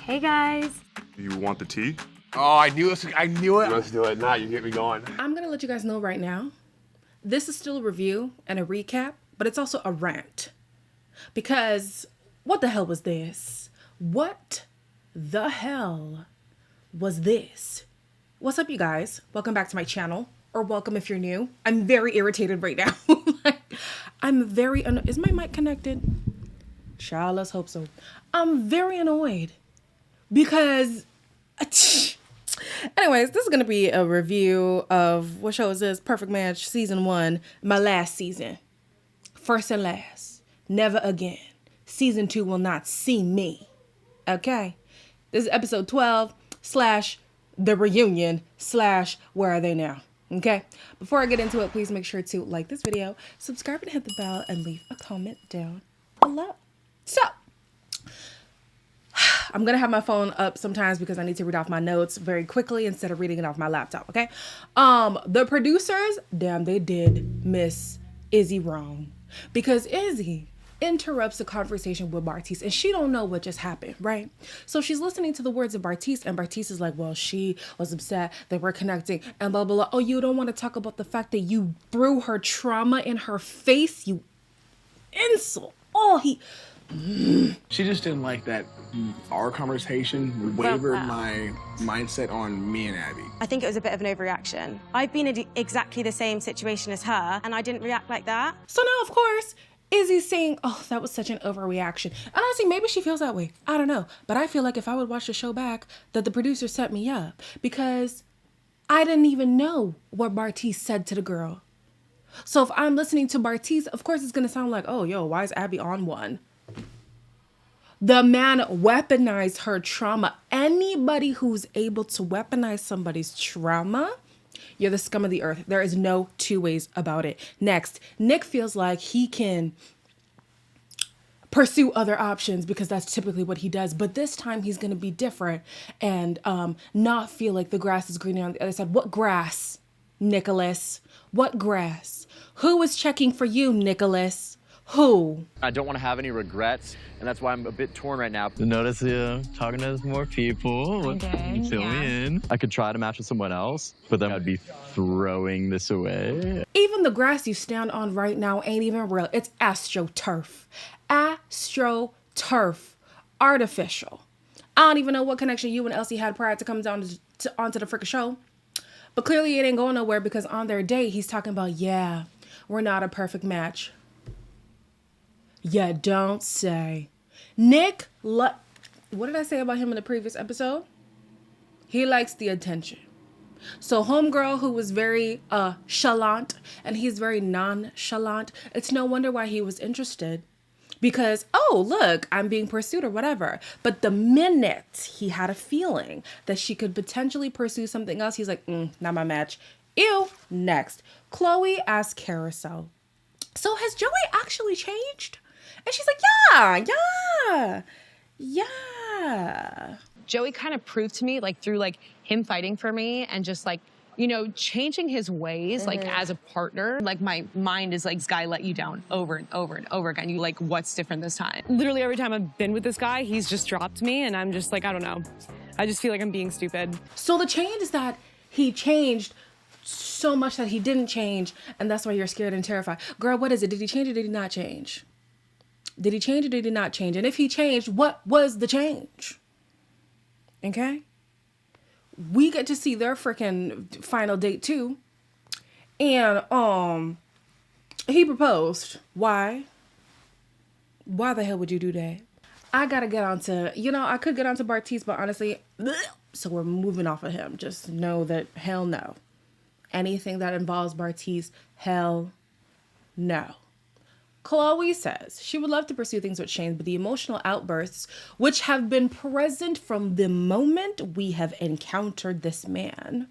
Hey guys. You want the tea? Oh, I knew it. Let's do it. Now you get me going. I'm gonna let you guys know right now, this is still a review and a recap, but it's also a rant. Because what the hell was this? What the hell was this? What's up, you guys? Welcome back to my channel, or welcome if you're new. I'm very irritated right now. Is my mic connected? Child, let's hope so. I'm very annoyed because anyways, this is going to be a review of, what show is this? Perfect Match Season 1, my last season. First and last. Never again. Season 2 will not see me. Okay? This is episode 12 / the reunion / where are they now? Okay? Before I get into it, please make sure to like this video, subscribe and hit the bell, and leave a comment down below. So, I'm going to have my phone up sometimes because I need to read off my notes very quickly instead of reading it off my laptop, okay? The producers, damn, they did miss Izzy wrong. Because Izzy interrupts the conversation with Bartise and she don't know what just happened, right? So she's listening to the words of Bartise and Bartise is like, well, she was upset that we're connecting and blah, blah, blah. Oh, you don't want to talk about the fact that you threw her trauma in her face, you insult. Oh, She just didn't like that our conversation wavered my mindset on me and Abby. I think it was a bit of an overreaction. I've been in exactly the same situation as her, and I didn't react like that. So now, of course, Izzy's saying, oh, that was such an overreaction. And honestly, maybe she feels that way. I don't know. But I feel like if I would watch the show back, that the producer set me up. Because I didn't even know what Bartise said to the girl. So if I'm listening to Bartise, of course it's going to sound like, oh, yo, why is Abby on one? The man weaponized her trauma. Anybody who's able to weaponize somebody's trauma, you're the scum of the earth. There is no two ways about it. Next, Nick feels like he can pursue other options because that's typically what he does. But this time he's going to be different and not feel like the grass is greener on the other side. What grass, Nicholas? What grass? Who is checking for you, Nicholas? Who? I don't want to have any regrets, and that's why I'm a bit torn right now. Notice you talking to more people. Okay, Fill me in. I could try to match with someone else, but then I'd be throwing this away. Even the grass you stand on right now ain't even real. It's astroturf. Astroturf. Artificial. I don't even know what connection you and Elsie had prior to coming down onto the freaking show. But clearly it ain't going nowhere because on their date, he's talking about, yeah, we're not a perfect match. Yeah, don't say. Nick, what did I say about him in the previous episode? He likes the attention. So homegirl who was very chalant and he's very nonchalant, it's no wonder why he was interested. Because, oh, look, I'm being pursued or whatever. But the minute he had a feeling that she could potentially pursue something else, he's like, not my match. Ew. Next. Chloe asked Carousel, so has Joey actually changed? And she's like, yeah. Joey kind of proved to me, like, through, like, him fighting for me and just, like, you know, changing his ways, like, as a partner. Like, my mind is like, this guy let you down over and over and over again. You like, what's different this time? Literally every time I've been with this guy, he's just dropped me, and I'm just like, I don't know. I just feel like I'm being stupid. So the change is that he changed so much that he didn't change, and that's why you're scared and terrified. Girl, what is it? Did he change or did he not change? Did he change or did he not change? And if he changed, what was the change? Okay? We get to see their freaking final date too. And he proposed. Why? Why the hell would you do that? I gotta get on to, I could get on to Bartise, but honestly, so we're moving off of him. Just know that hell no. Anything that involves Bartise, hell no. Chloe says she would love to pursue things with Shane, but the emotional outbursts, which have been present from the moment we have encountered this man,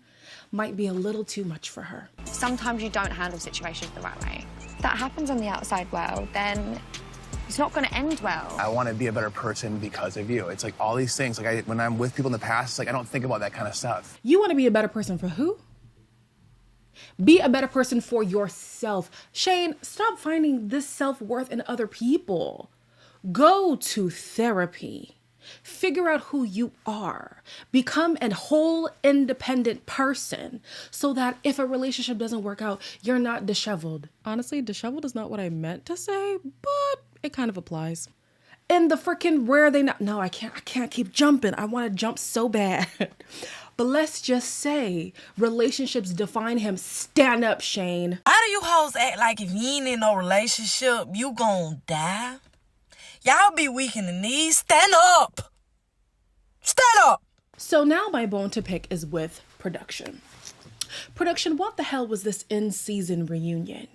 might be a little too much for her. Sometimes you don't handle situations the right way. If that happens on the outside world, then it's not going to end well. I want to be a better person because of you. It's like all these things. Like when I'm with people in the past, it's like I don't think about that kind of stuff. You want to be a better person for who? Be a better person for yourself. Shane, stop finding this self-worth in other people. Go to therapy. Figure out who you are. Become a whole independent person so that if a relationship doesn't work out, you're not disheveled. Honestly, disheveled is not what I meant to say, but it kind of applies. In the freaking where are they not? No, I can't keep jumping. I want to jump so bad. But let's just say relationships define him. Stand up, Shane. Why do you hoes act like if you ain't in no relationship, you gon' die? Y'all be weak in the knees. Stand up. Stand up. So now my bone to pick is with production. Production, what the hell was this in-season reunion?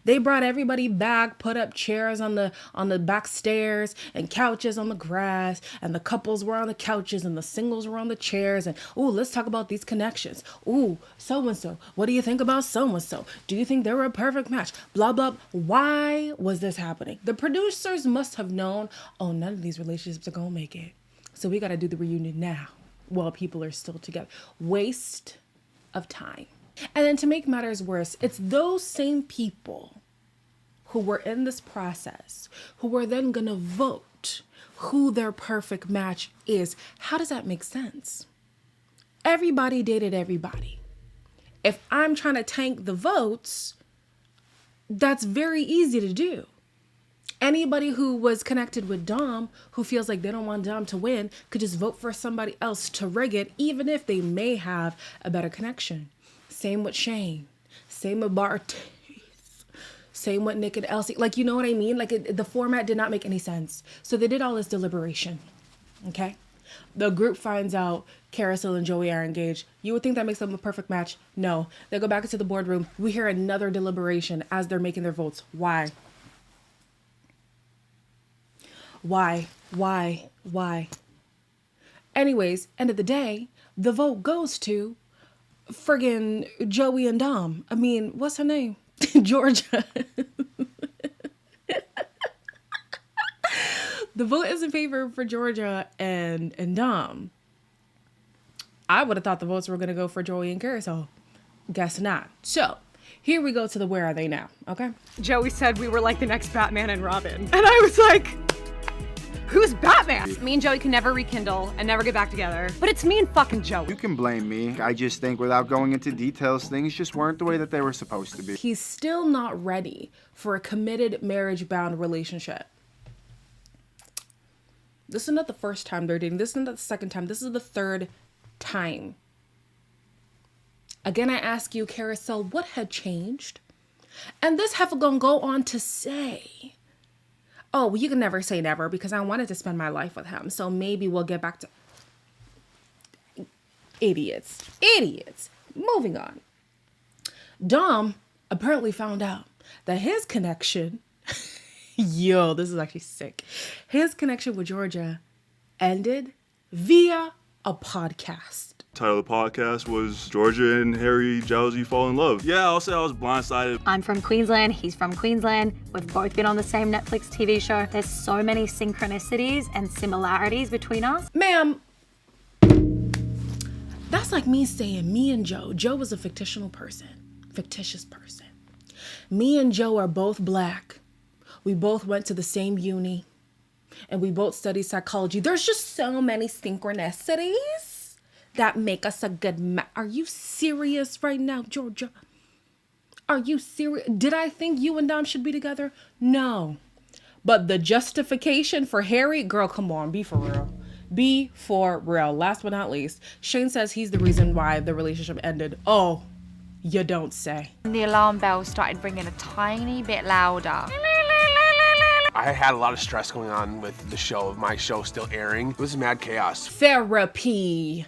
They brought everybody back, put up chairs on the back stairs and couches on the grass, and the couples were on the couches and the singles were on the chairs, and ooh, let's talk about these connections. Ooh, so-and-so, what do you think about so-and-so? Do you think they were a perfect match? Blah, blah. Why was this happening? The producers must have known, oh, none of these relationships are gonna make it. So we gotta do the reunion now while people are still together. Waste of time. And then to make matters worse, it's those same people who were in this process who are then gonna vote who their perfect match is. How does that make sense? Everybody dated everybody. If I'm trying to tank the votes, that's very easy to do. Anybody who was connected with Dom, who feels like they don't want Dom to win, could just vote for somebody else to rig it, even if they may have a better connection. Same with Shane. Same with Bartez. Same with Nick and Elsie. Like, you know what I mean? Like, the format did not make any sense. So they did all this deliberation. Okay? The group finds out Carousel and Joey are engaged. You would think that makes them a perfect match. No. They go back into the boardroom. We hear another deliberation as they're making their votes. Why? Why? Anyways, end of the day, the vote goes to friggin' Joey and Dom. I mean, what's her name? Georgia. The vote is in favor for Georgia and Dom. I would have thought the votes were going to go for Joey and Carousel. Guess not. So, here we go to the where are they now, okay? Joey said we were like the next Batman and Robin. And I was like, who's Batman? Me and Joey can never rekindle and never get back together. But it's me and fucking Joey. You can blame me. I just think without going into details, things just weren't the way that they were supposed to be. He's still not ready for a committed marriage-bound relationship. This is not the first time they're dating. This is not the second time. This is the third time. Again, I ask you, Carousel, what had changed? And this heifer gonna go on to say, oh, well, you can never say never because I wanted to spend my life with him. So maybe we'll get back to... Idiots. Moving on. Dom apparently found out that his connection... Yo, this is actually sick. His connection with Georgia ended via a podcast. Title of the podcast was Georgia and Harry Jowsey Fall in Love. Yeah, I'll say I was blindsided. I'm from Queensland, he's from Queensland. We've both been on the same Netflix TV show. There's so many synchronicities and similarities between us. Ma'am, that's like me saying me and Joe. Joe was a fictitious person. Me and Joe are both black. We both went to the same uni. And we both studied psychology. There's just so many synchronicities that make us a good match. Are you serious right now, Georgia? Are you serious? Did I think you and Dom should be together? No. But the justification for Harry, girl, come on, be for real. Be for real. Last but not least, Shane says he's the reason why the relationship ended. Oh, you don't say. The alarm bell started ringing a tiny bit louder. I had a lot of stress going on with the show, my show still airing. It was mad chaos. Therapy.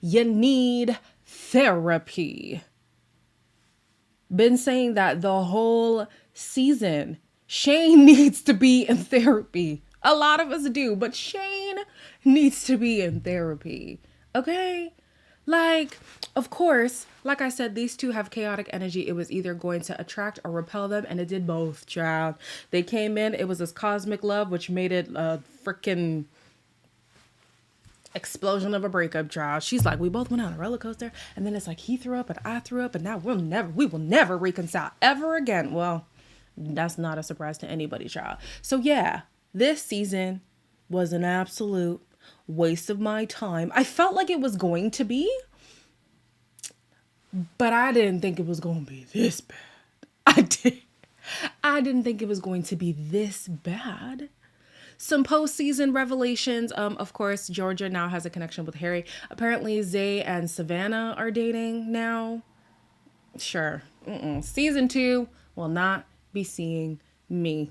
You need therapy. Been saying that the whole season. Shane needs to be in therapy. A lot of us do, but Shane needs to be in therapy. Okay? Like, of course, like I said, these two have chaotic energy. It was either going to attract or repel them, and it did both, child. They came in, it was this cosmic love, which made it a freaking explosion of a breakup, child. She's like, we both went on a roller coaster, and then it's like he threw up and I threw up, and now we will never reconcile ever again. Well, that's not a surprise to anybody, child. So yeah, this season was an absolute waste of my time. I felt like it was going to be, but I didn't think it was going to be this bad. I didn't think it was going to be this bad. Some postseason revelations. Of course, Georgia now has a connection with Harry. Apparently, Zay and Savannah are dating now. Sure. Season 2 will not be seeing me.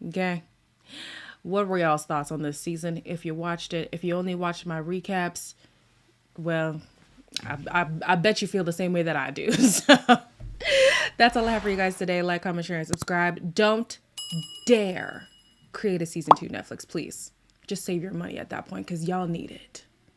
Okay? What were y'all's thoughts on this season? If you watched it, if you only watched my recaps, well, I bet you feel the same way that I do. So that's all I have for you guys today. Like, comment, share, and subscribe. Don't dare create a season 2 Netflix, please. Just save your money at that point because y'all need it.